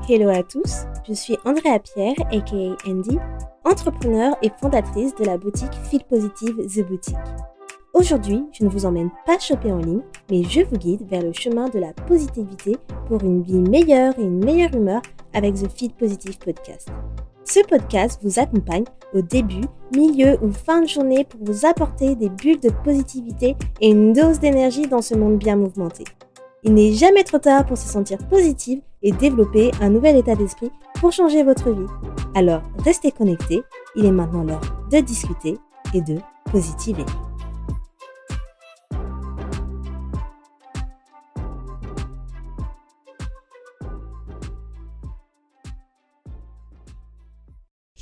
Hello à tous, je suis Andrea Pierre, aka Andy, entrepreneur et fondatrice de la boutique Feel Positive The Boutique. Aujourd'hui, je ne vous emmène pas shopper en ligne, mais je vous guide vers le chemin de la positivité pour une vie meilleure et une meilleure humeur avec The Feel Positive Podcast. Ce podcast vous accompagne au début, milieu ou fin de journée pour vous apporter des bulles de positivité et une dose d'énergie dans ce monde bien mouvementé. Il n'est jamais trop tard pour se sentir positive et développer un nouvel état d'esprit pour changer votre vie. Alors, restez connectés, il est maintenant l'heure de discuter et de positiver.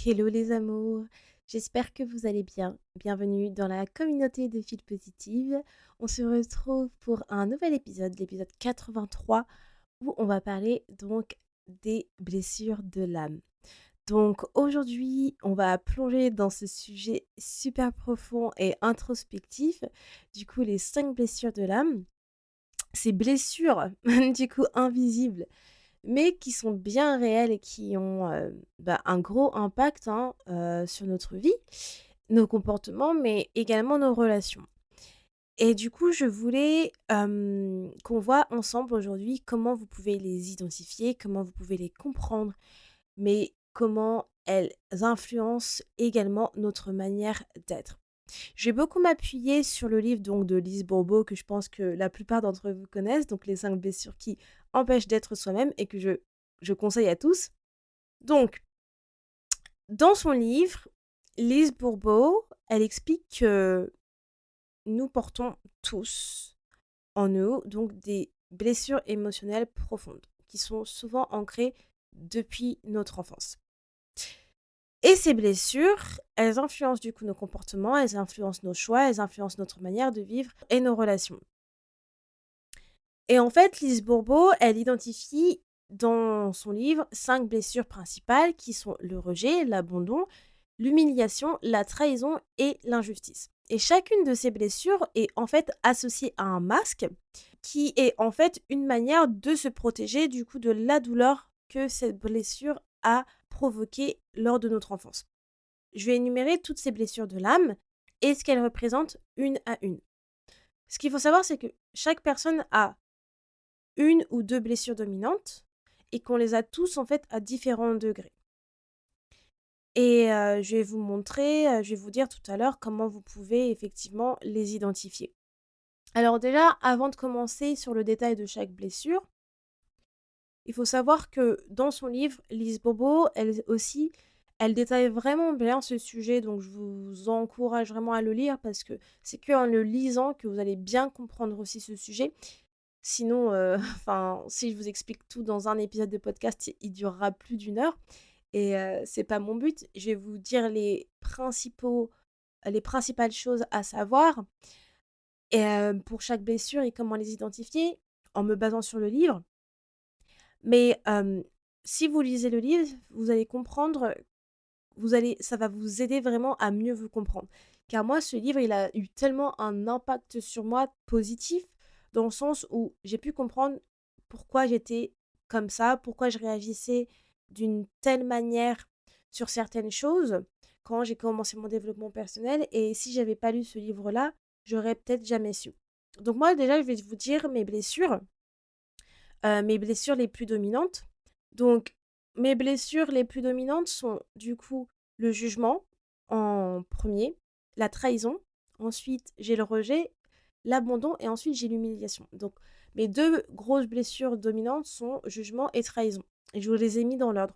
Hello les amours, j'espère que vous allez bien. Bienvenue dans la communauté de Feel Positive. On se retrouve pour un nouvel épisode, l'épisode 83, où on va parler donc des blessures de l'âme. Donc aujourd'hui, on va plonger dans ce sujet super profond et introspectif, du coup les 5 blessures de l'âme. Ces blessures, du coup invisibles, mais qui sont bien réelles et qui ont un gros impact sur notre vie, nos comportements, mais également nos relations. Et du coup, je voulais qu'on voit ensemble aujourd'hui comment vous pouvez les identifier, comment vous pouvez les comprendre, mais comment elles influencent également notre manière d'être. Je vais beaucoup m'appuyer sur le livre donc, de Lise Bourbeau, que je pense que la plupart d'entre vous connaissent, donc les 5 blessures qui empêchent d'être soi-même et que je conseille à tous. Donc, dans son livre, Lise Bourbeau, elle explique que nous portons tous en nous donc des blessures émotionnelles profondes qui sont souvent ancrées depuis notre enfance. Et ces blessures, elles influencent du coup nos comportements, elles influencent nos choix, elles influencent notre manière de vivre et nos relations. Et en fait, Lise Bourbeau, elle identifie dans son livre 5 blessures principales qui sont le rejet, l'abandon, l'humiliation, la trahison et l'injustice. Et chacune de ces blessures est en fait associée à un masque qui est en fait une manière de se protéger du coup de la douleur que cette blessure a provoquée lors de notre enfance. Je vais énumérer toutes ces blessures de l'âme et ce qu'elles représentent une à une. Ce qu'il faut savoir, c'est que chaque personne a une ou 2 blessures dominantes et qu'on les a tous en fait à différents degrés. Et je vais vous montrer, je vais vous dire tout à l'heure comment vous pouvez effectivement les identifier. Alors déjà, avant de commencer sur le détail de chaque blessure, il faut savoir que dans son livre, Lise Bourbeau, elle détaille vraiment bien ce sujet, donc je vous encourage vraiment à le lire parce que c'est qu'en le lisant que vous allez bien comprendre aussi ce sujet. Sinon, si je vous explique tout dans un épisode de podcast, il durera plus d'1 heure et c'est pas mon but. Je vais vous dire les principales choses à savoir et pour chaque blessure et comment les identifier en me basant sur le livre. Mais si vous lisez le livre, vous allez comprendre, ça va vous aider vraiment à mieux vous comprendre. Car moi, ce livre, il a eu tellement un impact sur moi positif, dans le sens où j'ai pu comprendre pourquoi j'étais comme ça, pourquoi je réagissais d'une telle manière sur certaines choses quand j'ai commencé mon développement personnel. Et si j'avais pas lu ce livre-là, j'aurais peut-être jamais su. Donc moi, déjà, je vais vous dire mes blessures les plus dominantes. Donc, mes blessures les plus dominantes sont du coup le jugement en premier, la trahison, ensuite j'ai le rejet, l'abandon et ensuite j'ai l'humiliation. Donc, mes 2 grosses blessures dominantes sont jugement et trahison. Et je vous les ai mis dans l'ordre.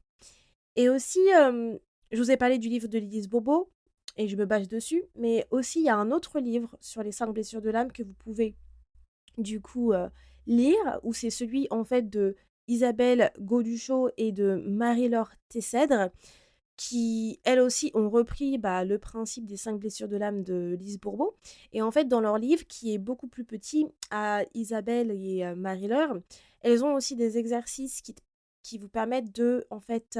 Et aussi, je vous ai parlé du livre de Lise Bourbeau et je me base dessus, mais aussi il y a un autre livre sur les 5 blessures de l'âme que vous pouvez du coup lire, où c'est celui en fait de Isabelle Gauduchot et de Marie-Laure Tessèdre, qui elles aussi ont repris le principe des 5 blessures de l'âme de Lise Bourbeau. Et en fait, dans leur livre, qui est beaucoup plus petit, à Isabelle et Marie-Laure, elles ont aussi des exercices qui vous permettent de, en fait,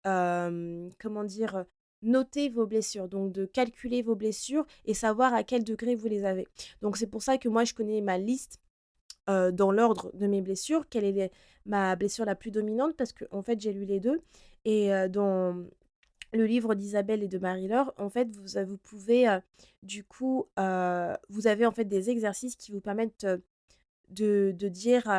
comment dire, noter vos blessures, donc de calculer vos blessures et savoir à quel degré vous les avez. Donc c'est pour ça que moi je connais ma liste dans l'ordre de mes blessures, quelle est ma blessure la plus dominante parce qu'en fait, j'ai lu les 2 et dans le livre d'Isabelle et de Marie-Laure, en fait, vous pouvez, du coup, vous avez, en fait, des exercices qui vous permettent, de dire,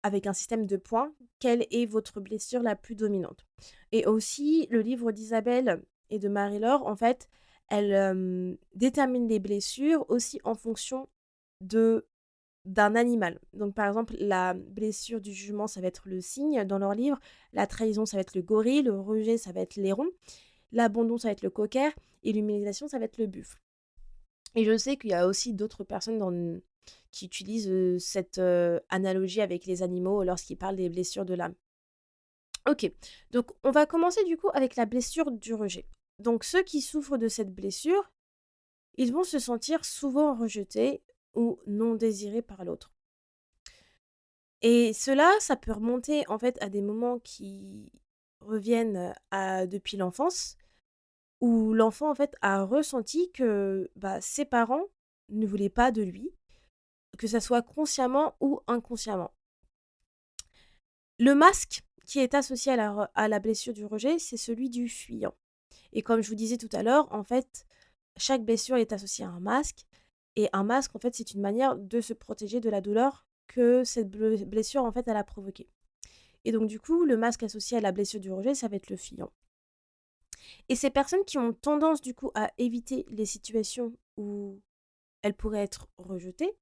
avec un système de points, quelle est votre blessure la plus dominante. Et aussi, le livre d'Isabelle et de Marie-Laure, en fait, elles, déterminent les blessures aussi en fonction de d'un animal. Donc, par exemple, la blessure du jugement, ça va être le cygne dans leur livre, la trahison, ça va être le gorille, le rejet, ça va être l'héron, l'abandon, ça va être le cocker et l'humiliation, ça va être le buffle. Et je sais qu'il y a aussi d'autres personnes qui utilisent, cette, analogie avec les animaux lorsqu'ils parlent des blessures de l'âme. OK, donc on va commencer du coup avec la blessure du rejet. Donc ceux qui souffrent de cette blessure, ils vont se sentir souvent rejetés ou non désirés par l'autre. Et cela, ça peut remonter en fait à des moments qui reviennent, à depuis l'enfance, où l'enfant en fait a ressenti que, bah, ses parents ne voulaient pas de lui, que ça soit consciemment ou inconsciemment. Le masque qui est associé à la blessure du rejet, c'est celui du fuyant. Et comme je vous disais tout à l'heure, en fait, chaque blessure est associée à un masque. Et un masque, en fait, c'est une manière de se protéger de la douleur que cette blessure, en fait, elle a provoquée. Et donc, du coup, le masque associé à la blessure du rejet, ça va être le fuyant. Et ces personnes qui ont tendance, du coup, à éviter les situations où elles pourraient être rejetées,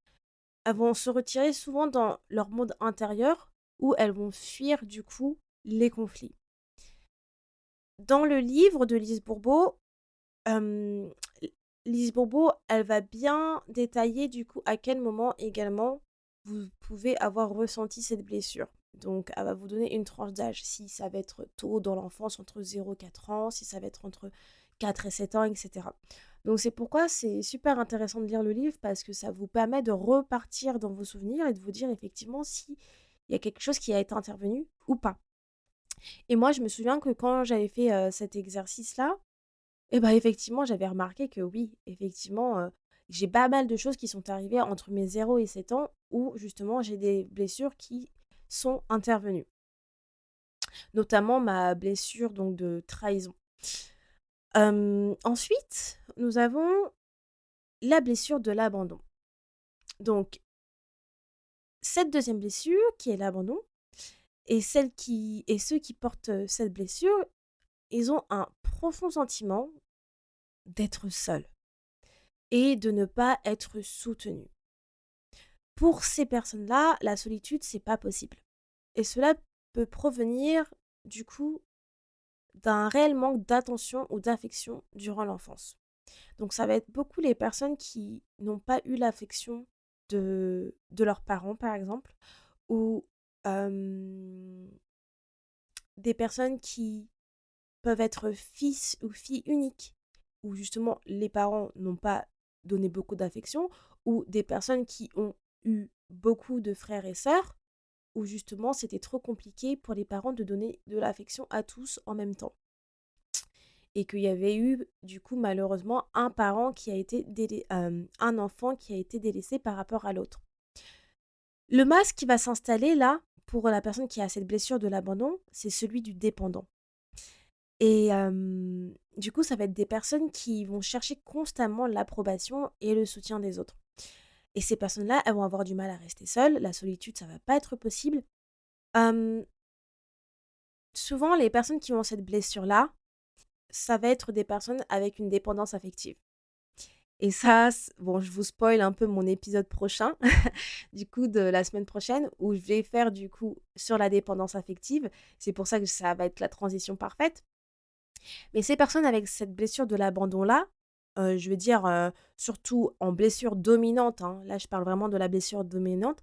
elles vont se retirer souvent dans leur monde intérieur où elles vont fuir, du coup, les conflits. Dans le livre de Lise Bourbeau, Hem, Lise Bourbeau, elle va bien détailler du coup à quel moment également vous pouvez avoir ressenti cette blessure. Donc elle va vous donner une tranche d'âge, si ça va être tôt dans l'enfance entre 0 et 4 ans, si ça va être entre 4 et 7 ans et cetera. Donc c'est pourquoi c'est super intéressant de lire le livre parce que ça vous permet de repartir dans vos souvenirs et de vous dire effectivement s'il y a quelque chose qui a été intervenu ou pas. Et moi je me souviens que quand j'avais fait, cet exercice-là, et bah, effectivement, j'avais remarqué que oui, effectivement, j'ai pas mal de choses qui sont arrivées entre mes 0 et 7 ans où justement j'ai des blessures qui sont intervenues. Notamment ma blessure donc de trahison. Ensuite, nous avons la blessure de l'abandon. Donc cette deuxième blessure qui est l'abandon et ceux qui portent, cette blessure, ils ont un profond sentiment d'être seuls et de ne pas être soutenus. Pour ces personnes-là, la solitude, c'est pas possible. Et cela peut provenir, du coup, d'un réel manque d'attention ou d'affection durant l'enfance. Donc ça va être beaucoup les personnes qui n'ont pas eu l'affection de leurs parents, par exemple, ou des personnes qui peuvent être fils ou filles uniques, où justement les parents n'ont pas donné beaucoup d'affection, ou des personnes qui ont eu beaucoup de frères et sœurs, où justement c'était trop compliqué pour les parents de donner de l'affection à tous en même temps. Et qu'il y avait eu, du coup, malheureusement, un enfant qui a été délaissé par rapport à l'autre. Le masque qui va s'installer là, pour la personne qui a cette blessure de l'abandon, c'est celui du dépendant. Et du coup, ça va être des personnes qui vont chercher constamment l'approbation et le soutien des autres. Et ces personnes-là, elles vont avoir du mal à rester seules. La solitude, ça va pas être possible. Hem, Souvent, les personnes qui ont cette blessure-là, ça va être des personnes avec une dépendance affective. Et ça, bon, je vous spoil un peu mon épisode prochain, du coup, de la semaine prochaine, où je vais faire, du coup, sur la dépendance affective. C'est pour ça que ça va être la transition parfaite. Mais ces personnes avec cette blessure de l'abandon-là, je veux dire, surtout en blessure dominante, hein, là je parle vraiment de la blessure dominante,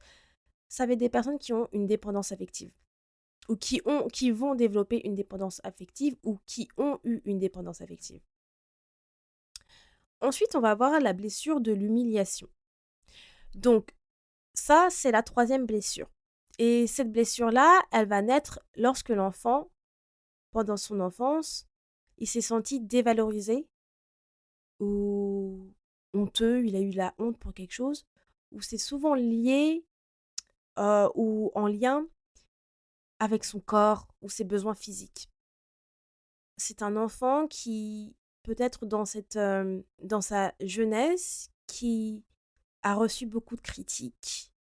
ça va être des personnes qui ont une dépendance affective ou qui vont développer une dépendance affective ou qui ont eu une dépendance affective. Ensuite, on va avoir la blessure de l'humiliation. Donc ça, c'est la troisième blessure et cette blessure-là, elle va naître lorsque l'enfant, pendant son enfance, il s'est senti dévalorisé ou honteux, il a eu la honte pour quelque chose, ou c'est souvent lié ou en lien avec son corps ou ses besoins physiques. C'est un enfant qui, peut-être dans sa jeunesse, qui a reçu beaucoup de critiques,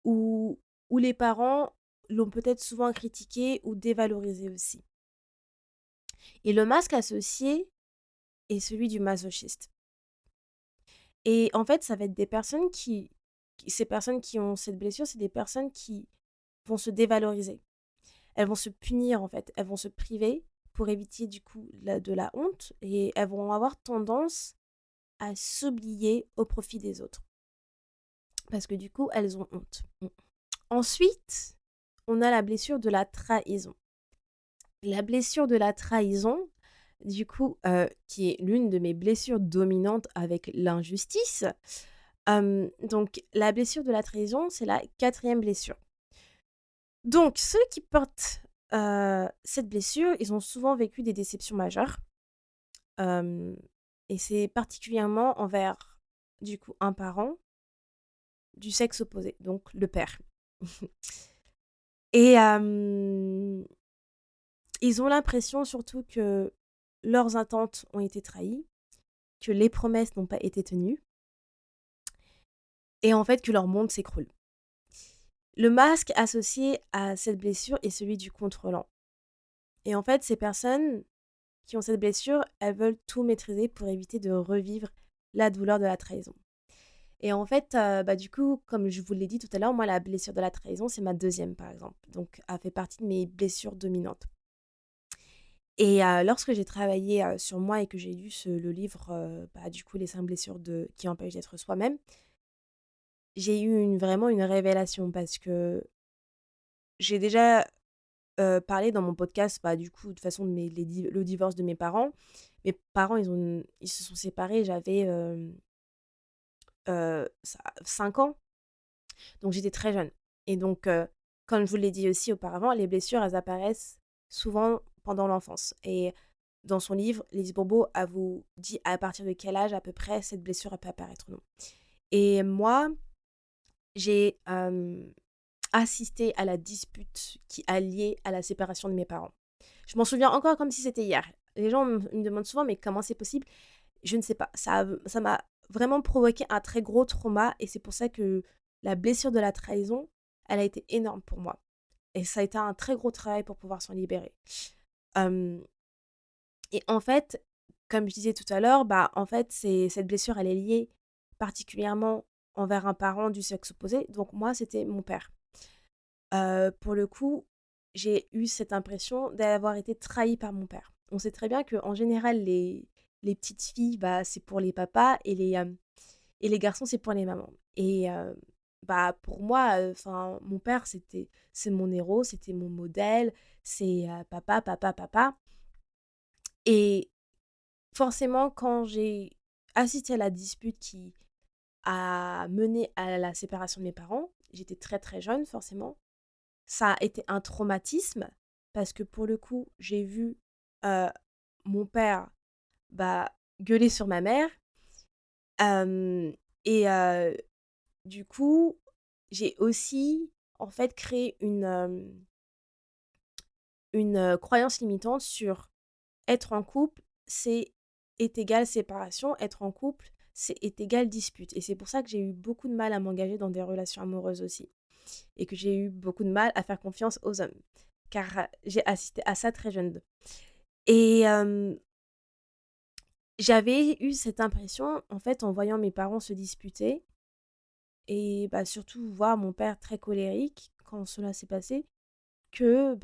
ou où les parents l'ont peut-être souvent critiqué ou dévalorisé aussi. Et le masque associé est celui du masochiste. Et en fait, ça va être des personnes ces personnes qui ont cette blessure, c'est des personnes qui vont se dévaloriser. Elles vont se punir en fait, elles vont se priver pour éviter du coup de la honte et elles vont avoir tendance à s'oublier au profit des autres. Parce que du coup, elles ont honte. Ensuite, on a la blessure de la trahison. La blessure de la trahison, du coup, qui est l'une de mes blessures dominantes avec l'injustice. Donc la blessure de la trahison, c'est la quatrième blessure. Donc ceux qui portent, cette blessure, ils ont souvent vécu des déceptions majeures, hem et c'est particulièrement envers, du coup, un parent du sexe opposé, donc le père. Et ils ont l'impression surtout que leurs attentes ont été trahies, que les promesses n'ont pas été tenues et en fait que leur monde s'écroule. Le masque associé à cette blessure est celui du contrôlant. Et en fait, ces personnes qui ont cette blessure, elles veulent tout maîtriser pour éviter de revivre la douleur de la trahison. Et en fait, du coup, comme je vous l'ai dit tout à l'heure, moi, la blessure de la trahison, c'est ma deuxième, par exemple. Donc, elle fait partie de mes blessures dominantes. Et lorsque j'ai travaillé sur moi et que j'ai lu le livre, du coup, Les 5 blessures qui empêchent d'être soi-même, j'ai eu vraiment une révélation parce que j'ai déjà parlé dans mon podcast, du coup, de toute façon, le divorce de mes parents. Mes parents, ils se sont séparés, j'avais 5 ans, donc j'étais très jeune. Et donc, comme je vous l'ai dit aussi auparavant, les blessures, elles apparaissent souvent pendant l'enfance. Et dans son livre, Lise Bourbeau, elle vous dit à partir de quel âge à peu près cette blessure elle peut apparaître ou non. Et moi, j'ai assisté à la dispute qui a lié à la séparation de mes parents. Je m'en souviens encore comme si c'était hier. Les gens me demandent souvent, mais comment c'est possible? Je ne sais pas. Ça m'a vraiment provoqué un très gros trauma et c'est pour ça que la blessure de la trahison, elle a été énorme pour moi. Et ça a été un très gros travail pour pouvoir s'en libérer. Hem et en fait, comme je disais tout à l'heure, en fait, cette blessure, elle est liée particulièrement envers un parent du sexe opposé. Donc moi, c'était mon père. Pour le coup, j'ai eu cette impression d'avoir été trahie par mon père. On sait très bien qu'en général, les petites filles, c'est pour les papas et les garçons, c'est pour les mamans. Et pour moi, enfin, mon père, c'est mon héros, c'était mon modèle, c'est, papa, papa, papa. Et forcément, quand j'ai assisté à la dispute qui a mené à la séparation de mes parents, j'étais très, très jeune forcément. Ça a été un traumatisme parce que pour le coup, j'ai vu, heu, mon père, gueuler sur ma mère, hem et du coup, j'ai aussi, en fait, créé une croyance limitante sur être en couple, est égal séparation, être en couple, est égal dispute et c'est pour ça que j'ai eu beaucoup de mal à m'engager dans des relations amoureuses aussi et que j'ai eu beaucoup de mal à faire confiance aux hommes, car j'ai assisté à ça très jeune. Et j'avais eu cette impression, en fait, en voyant mes parents se disputer et surtout voir mon père très colérique quand cela s'est passé, que,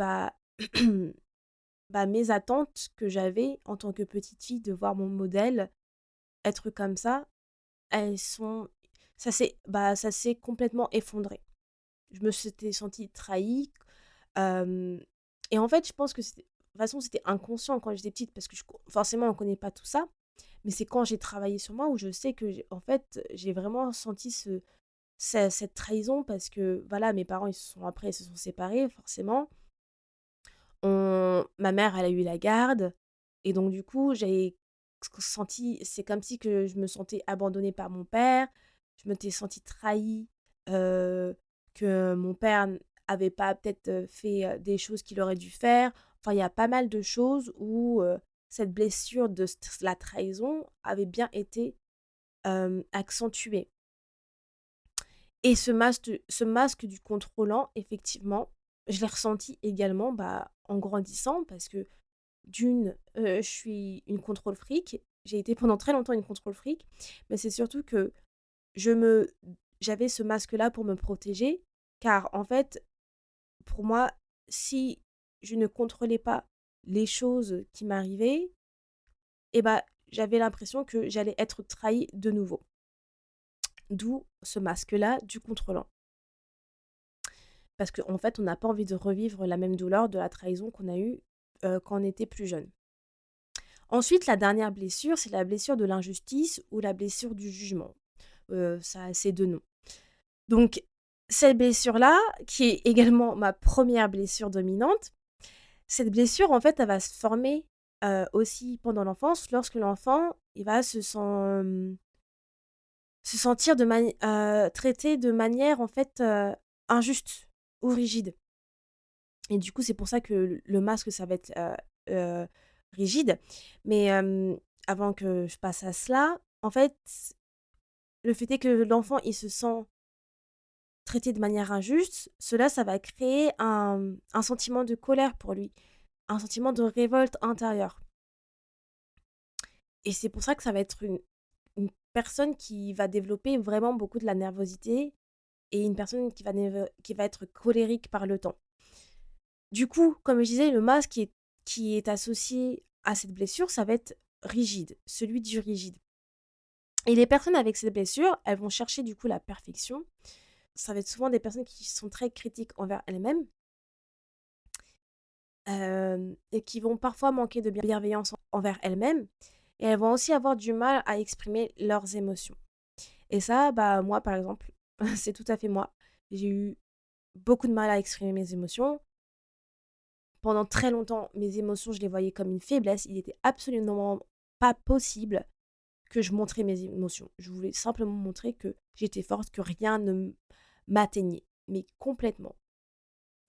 mes attentes que j'avais en tant que petite fille de voir mon modèle être comme ça, elles sont ça s'est complètement effondré. Je me s'étais sentie trahie, hem et en fait, je pense que c'était de toute façon, c'était inconscient quand j'étais petite parce que forcément, on connaît pas tout ça, mais c'est quand j'ai travaillé sur moi où je sais que j'ai vraiment senti cette trahison parce que voilà, mes parents, ils se sont séparés forcément. Ma mère, elle a eu la garde et donc du coup, j'ai senti c'est comme si que je me sentais abandonnée par mon père, je m'étais sentie trahie, heu, que mon père avait pas peut-être fait des choses qu'il aurait dû faire. Enfin, il y a pas mal de choses où cette blessure de la trahison avait bien été accentuée. Et ce masque du contrôlant, effectivement, je l'ai ressenti également en grandissant parce que d'une, je suis une contrôle freak. J'ai été pendant très longtemps une contrôle freak, mais c'est surtout que je me j'avais ce masque-là pour me protéger, car en fait, pour moi, si je ne contrôlais pas les choses qui m'arrivaient, et j'avais l'impression que j'allais être trahie de nouveau. D'où ce masque-là du contrôlant. Parce qu'en fait, on n'a pas envie de revivre la même douleur de la trahison qu'on a eue quand on était plus jeune. Ensuite, la dernière blessure, c'est la blessure de l'injustice ou la blessure du jugement. Ça a ces deux noms. Donc, cette blessure-là, qui est également ma première blessure dominante, cette blessure, en fait, elle va se former aussi pendant l'enfance, lorsque l'enfant il va se sentir traité de manière, en fait, injuste ou rigide. Et du coup, c'est pour ça que le masque, ça va être rigide. Mais avant que je passe à cela, en fait, le fait est que l'enfant, il se sent traité de manière injuste. Cela, ça va créer un sentiment de colère pour lui, un sentiment de révolte intérieure. Et c'est pour ça que ça va être une personne qui va développer vraiment beaucoup de la nervosité et une personne qui va être colérique par le temps. Du coup, comme je disais, le masque qui est associé à cette blessure, ça va être rigide, celui du rigide. Et les personnes avec cette blessure, elles vont chercher du coup la perfection. Ça va être souvent des personnes qui sont très critiques envers elles-mêmes et qui vont parfois manquer de bienveillance envers elles-mêmes. Et elles vont aussi avoir du mal à exprimer leurs émotions. Et ça, moi par exemple, c'est tout à fait moi. J'ai eu beaucoup de mal à exprimer mes émotions. Pendant très longtemps, mes émotions, je les voyais comme une faiblesse. Il n'était absolument pas possible que je montrais mes émotions. Je voulais simplement montrer que j'étais forte, que rien ne m'atteignait, mais complètement.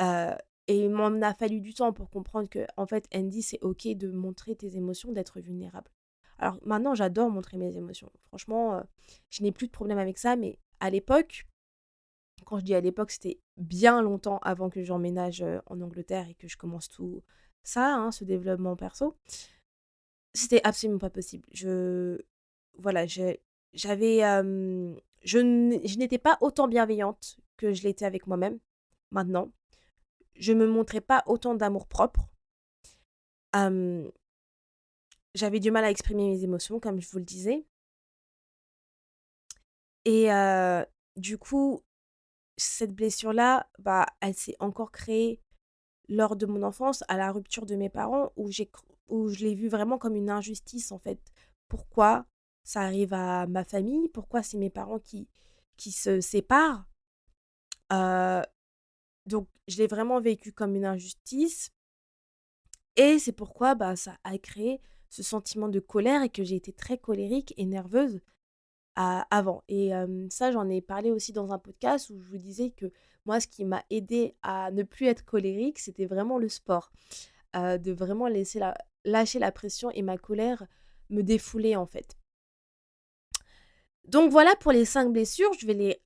Heu et il m'en a fallu du temps pour comprendre que, en fait, Andy, c'est OK de montrer tes émotions, d'être vulnérable. Alors maintenant, j'adore montrer mes émotions. Franchement, je n'ai plus de problème avec ça, mais à l'époque, quand je dis à l'époque, c'était bien longtemps avant que j'emménage, en Angleterre et que je commence tout ça, hein, ce développement perso. C'était absolument pas possible. Voilà, j'avais, je n'étais pas autant bienveillante que je l'étais avec moi-même, maintenant. Je me montrais pas autant d'amour-propre. Hem, J'avais du mal à exprimer mes émotions, comme je vous le disais et du coup, cette blessure-là, elle s'est encore créée lors de mon enfance, à la rupture de mes parents, où je l'ai vu vraiment comme une injustice, en fait. Pourquoi ça arrive à ma famille? Pourquoi c'est mes parents qui se séparent? Heu, donc je l'ai vraiment vécu comme une injustice et c'est pourquoi, ça a créé ce sentiment de colère et que j'ai été très colérique et nerveuse avant et ça, j'en ai parlé aussi dans un podcast où je vous disais que moi, ce qui m'a aidée à ne plus être colérique, c'était vraiment le sport. De vraiment lâcher la pression et ma colère me défouler, en fait. Donc voilà pour les 5 blessures, je vais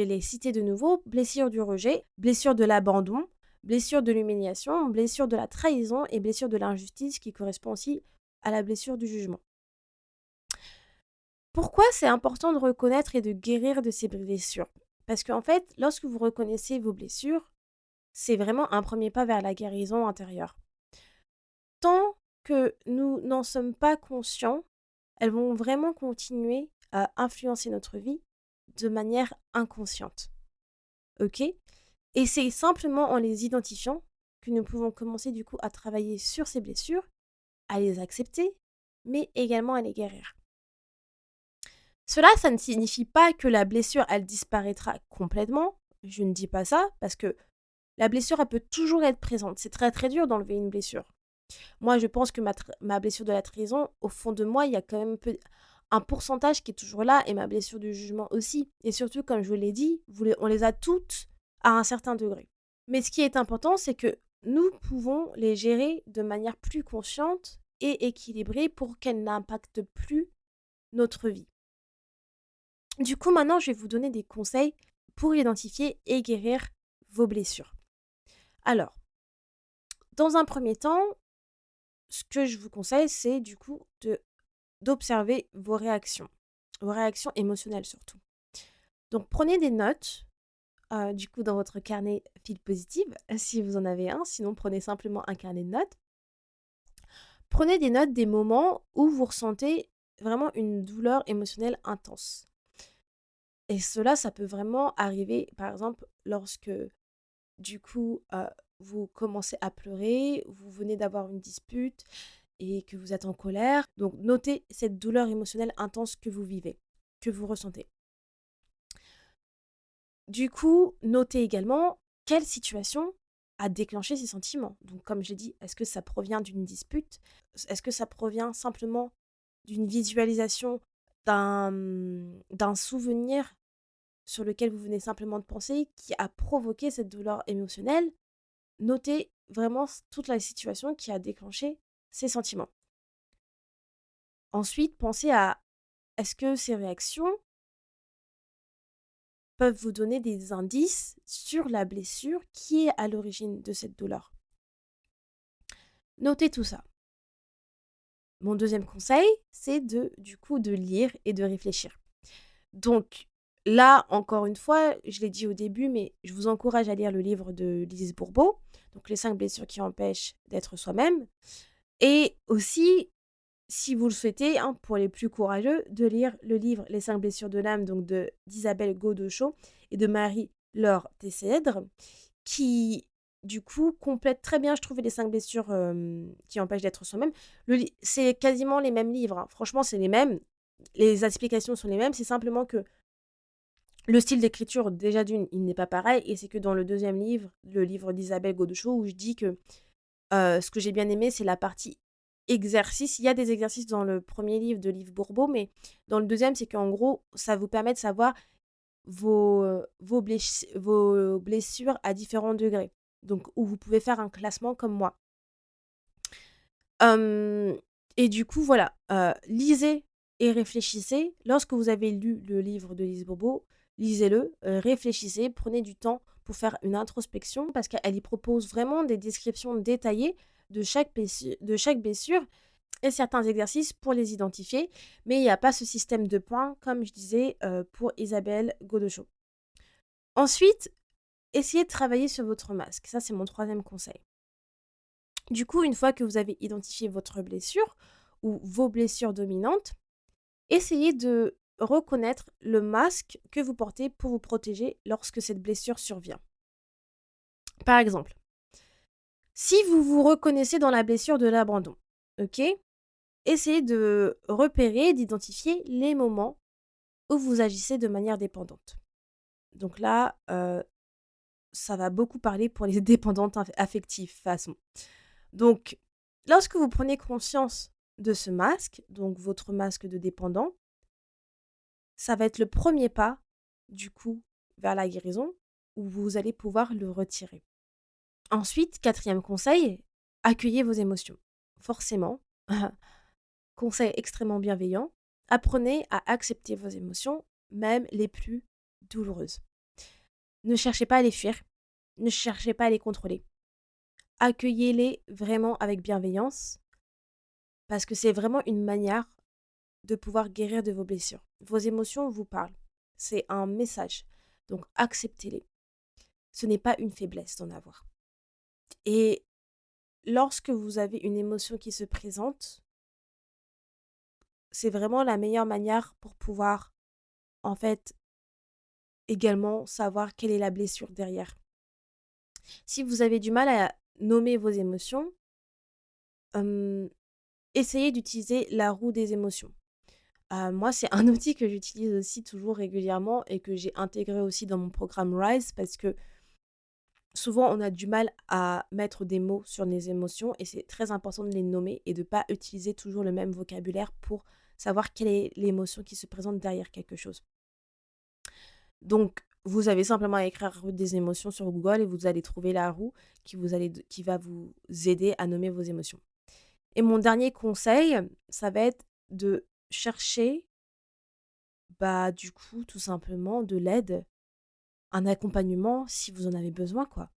les citer de nouveau. Blessure du rejet, blessure de l'abandon, blessure de l'humiliation, blessure de la trahison et blessure de l'injustice qui correspond aussi à la blessure du jugement. Pourquoi c'est important de reconnaître et de guérir de ces blessures? Parce qu'en fait, lorsque vous reconnaissez vos blessures, c'est vraiment un premier pas vers la guérison intérieure. Tant que nous n'en sommes pas conscients, elles vont vraiment continuer à influencer notre vie de manière inconsciente. OK? Et c'est simplement en les identifiant que nous pouvons commencer du coup à travailler sur ces blessures, à les accepter, mais également à les guérir. Cela, ça ne signifie pas que la blessure, elle disparaîtra complètement. Je ne dis pas ça parce que la blessure, elle peut toujours être présente. C'est très très dur d'enlever une blessure. Moi, je pense que ma blessure de la trahison, au fond de moi, il y a quand même un pourcentage qui est toujours là et ma blessure du jugement aussi. Et surtout, comme je vous l'ai dit, on les a toutes à un certain degré. Mais ce qui est important, c'est que nous pouvons les gérer de manière plus consciente et équilibrée pour qu'elles n'impactent plus notre vie. Du coup, maintenant, je vais vous donner des conseils pour identifier et guérir vos blessures. Alors, dans un premier temps, ce que je vous conseille, c'est du coup d'observer vos réactions émotionnelles surtout. Donc, prenez des notes, du coup, dans votre carnet fil positive, si vous en avez un. Sinon, prenez simplement un carnet de notes. Prenez des notes des moments où vous ressentez vraiment une douleur émotionnelle intense. Et cela, ça peut vraiment arriver, par exemple, lorsque, du coup, vous commencez à pleurer, vous venez d'avoir une dispute et que vous êtes en colère. Donc, notez cette douleur émotionnelle intense que vous vivez, que vous ressentez. Du coup, notez également quelle situation a déclenché ces sentiments. Donc, comme j'ai dit, est-ce que ça provient d'une dispute? Est-ce que ça provient simplement d'une visualisation d'un souvenir sur lequel vous venez simplement de penser qui a provoqué cette douleur émotionnelle? Notez vraiment toute la situation qui a déclenché ces sentiments. Ensuite, pensez à est-ce que ces réactions peuvent vous donner des indices sur la blessure qui est à l'origine de cette douleur. Notez tout ça. Mon deuxième conseil, c'est du coup de lire et de réfléchir. Donc là, encore une fois, je l'ai dit au début, mais je vous encourage à lire le livre de Lise Bourbeau, donc Les 5 blessures qui empêchent d'être soi-même. Et aussi, si vous le souhaitez, pour les plus courageux, de lire le livre Les 5 blessures de l'âme, donc d'Isabelle Godeschaux et de Marie-Laure Tessèdre, qui, du coup, complète très bien, je trouve, les 5 blessures qui empêchent d'être soi-même. C'est quasiment les mêmes livres, franchement, c'est les mêmes. Les explications sont les mêmes, c'est simplement que le style d'écriture, déjà d'une, il n'est pas pareil, et c'est que dans le deuxième livre, le livre d'Isabelle Godeschaux, où je dis que ce que j'ai bien aimé, c'est la partie exercice. Il y a des exercices dans le premier livre de Lise Bourbeau, mais dans le deuxième, c'est qu'en gros, ça vous permet de savoir vos blessures à différents degrés. Donc, où vous pouvez faire un classement comme moi. Et du coup, voilà, lisez et réfléchissez. Lorsque vous avez lu le livre de Lise Bourbeau, lisez-le, réfléchissez, prenez du temps pour faire une introspection parce qu'elle y propose vraiment des descriptions détaillées de chaque blessure et certains exercices pour les identifier. Mais il n'y a pas ce système de points, comme je disais, pour Isabelle Godeschaux. Ensuite, essayez de travailler sur votre masque. Ça, c'est mon troisième conseil. Du coup, une fois que vous avez identifié votre blessure ou vos blessures dominantes, essayez de reconnaître le masque que vous portez pour vous protéger lorsque cette blessure survient. Par exemple, si vous vous reconnaissez dans la blessure de l'abandon, ok, essayez de repérer, d'identifier les moments où vous agissez de manière dépendante. Donc là, ça va beaucoup parler pour les dépendantes affectives, façon. Donc, lorsque vous prenez conscience de ce masque, donc votre masque de dépendant, ça va être le premier pas, du coup, vers la guérison, où vous allez pouvoir le retirer. Ensuite, quatrième conseil, accueillez vos émotions. Forcément, conseil extrêmement bienveillant, apprenez à accepter vos émotions, même les plus douloureuses. Ne cherchez pas à les fuir, ne cherchez pas à les contrôler. Accueillez-les vraiment avec bienveillance, parce que c'est vraiment une manière de pouvoir guérir de vos blessures. Vos émotions vous parlent. C'est un message. Donc acceptez-les. Ce n'est pas une faiblesse d'en avoir. Et lorsque vous avez une émotion qui se présente, c'est vraiment la meilleure manière pour pouvoir, en fait, également savoir quelle est la blessure derrière. Si vous avez du mal à nommer vos émotions, essayez d'utiliser la roue des émotions. Moi, c'est un outil que j'utilise aussi toujours régulièrement et que j'ai intégré aussi dans mon programme RISE parce que souvent, on a du mal à mettre des mots sur les émotions et c'est très important de les nommer et de ne pas utiliser toujours le même vocabulaire pour savoir quelle est l'émotion qui se présente derrière quelque chose. Donc, vous avez simplement à écrire des émotions sur Google et vous allez trouver la roue qui va vous aider à nommer vos émotions. Et mon dernier conseil, ça va être de chercher, du coup, tout simplement, de l'aide, un accompagnement si vous en avez besoin, quoi.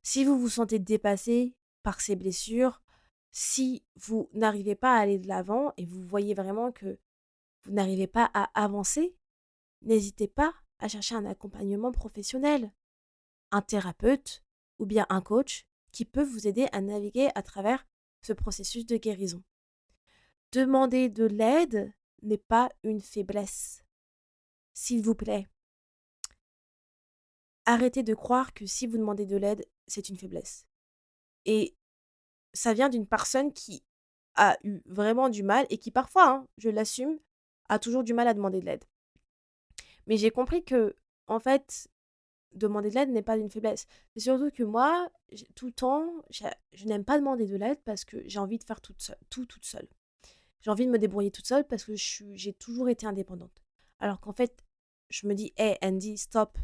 Si vous vous sentez dépassé par ces blessures, si vous n'arrivez pas à aller de l'avant et vous voyez vraiment que vous n'arrivez pas à avancer, n'hésitez pas à chercher un accompagnement professionnel, un thérapeute ou bien un coach qui peut vous aider à naviguer à travers ce processus de guérison. Demander de l'aide n'est pas une faiblesse. S'il vous plaît, arrêtez de croire que si vous demandez de l'aide, c'est une faiblesse. Et ça vient d'une personne qui a eu vraiment du mal et qui parfois, je l'assume, a toujours du mal à demander de l'aide. Mais j'ai compris que, en fait, demander de l'aide n'est pas une faiblesse. C'est surtout que moi, tout le temps, je n'aime pas demander de l'aide parce que j'ai envie de faire tout toute seule. J'ai envie de me débrouiller toute seule parce que j'ai toujours été indépendante. Alors qu'en fait, je me dis, hey Andy, stop,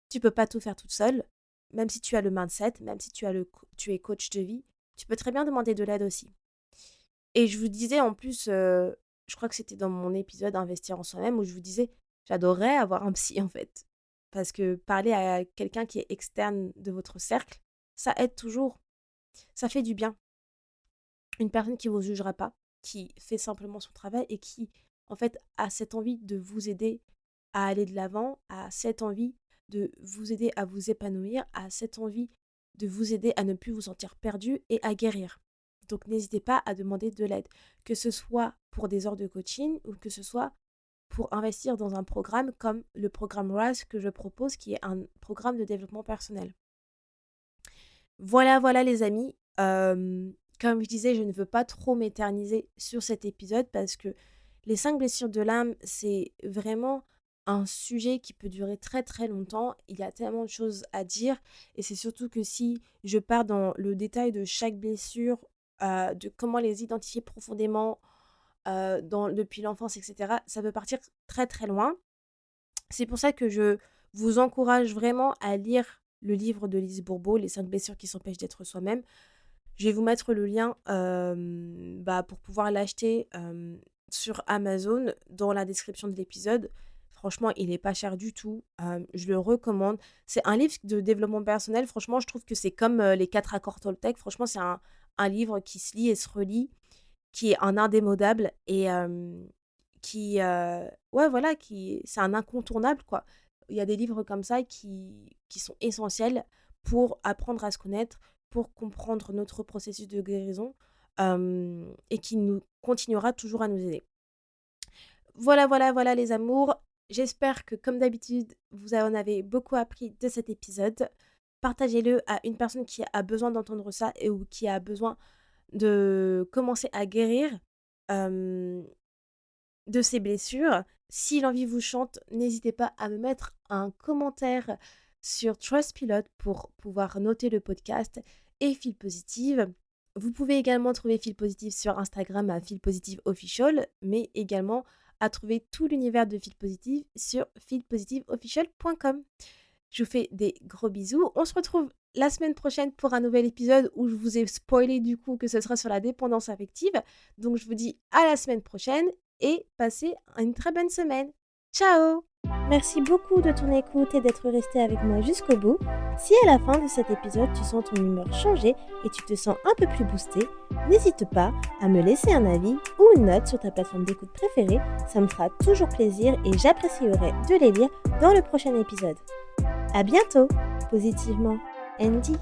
tu peux pas tout faire toute seule. Même si tu as le mindset, même si tu es coach de vie, tu peux très bien demander de l'aide aussi. Et je vous disais en plus, je crois que c'était dans mon épisode Investir en soi-même où je vous disais, j'adorerais avoir un psy en fait. Parce que parler à quelqu'un qui est externe de votre cercle, ça aide toujours. Ça fait du bien. Une personne qui ne vous jugera pas, qui fait simplement son travail et qui, en fait, a cette envie de vous aider à aller de l'avant, a cette envie de vous aider à vous épanouir, a cette envie de vous aider à ne plus vous sentir perdu et à guérir. Donc n'hésitez pas à demander de l'aide, que ce soit pour des heures de coaching ou que ce soit pour investir dans un programme comme le programme RISE que je propose, qui est un programme de développement personnel. Voilà les amis. Comme je disais, je ne veux pas trop m'éterniser sur cet épisode parce que les 5 blessures de l'âme, c'est vraiment un sujet qui peut durer très très longtemps. Il y a tellement de choses à dire et c'est surtout que si je pars dans le détail de chaque blessure, de comment les identifier profondément depuis l'enfance, etc., ça peut partir très très loin. C'est pour ça que je vous encourage vraiment à lire le livre de Lise Bourbeau, Les 5 blessures qui s'empêchent d'être soi-même. Je vais vous mettre le lien pour pouvoir l'acheter sur Amazon dans la description de l'épisode. Franchement, il n'est pas cher du tout. Je le recommande. C'est un livre de développement personnel. Franchement, je trouve que c'est comme les 4 accords Toltec. Franchement, c'est un livre qui se lit et se relit, qui est un indémodable et c'est un incontournable, quoi. Il y a des livres comme ça qui sont essentiels pour apprendre à se connaître, pour comprendre notre processus de guérison et qui nous continuera toujours à nous aider. Voilà les amours. J'espère que comme d'habitude, vous en avez beaucoup appris de cet épisode. Partagez-le à une personne qui a besoin d'entendre ça ou qui a besoin de commencer à guérir de ses blessures. Si l'envie vous chante, n'hésitez pas à me mettre un commentaire sur Trustpilot pour pouvoir noter le podcast et Feel Positive. Vous pouvez également trouver Feel Positive sur Instagram à Feel Positive Official, mais également à trouver tout l'univers de Feel Positive sur feelpositiveofficial.com. Je vous fais des gros bisous. On se retrouve la semaine prochaine pour un nouvel épisode où je vous ai spoilé du coup que ce sera sur la dépendance affective. Donc je vous dis à la semaine prochaine et passez une très bonne semaine. Ciao! Merci beaucoup de ton écoute et d'être resté avec moi jusqu'au bout. Si à la fin de cet épisode tu sens ton humeur changer et tu te sens un peu plus boosté, n'hésite pas à me laisser un avis ou une note sur ta plateforme d'écoute préférée. Ça me fera toujours plaisir et j'apprécierai de les lire dans le prochain épisode. À bientôt, positivement, Andy.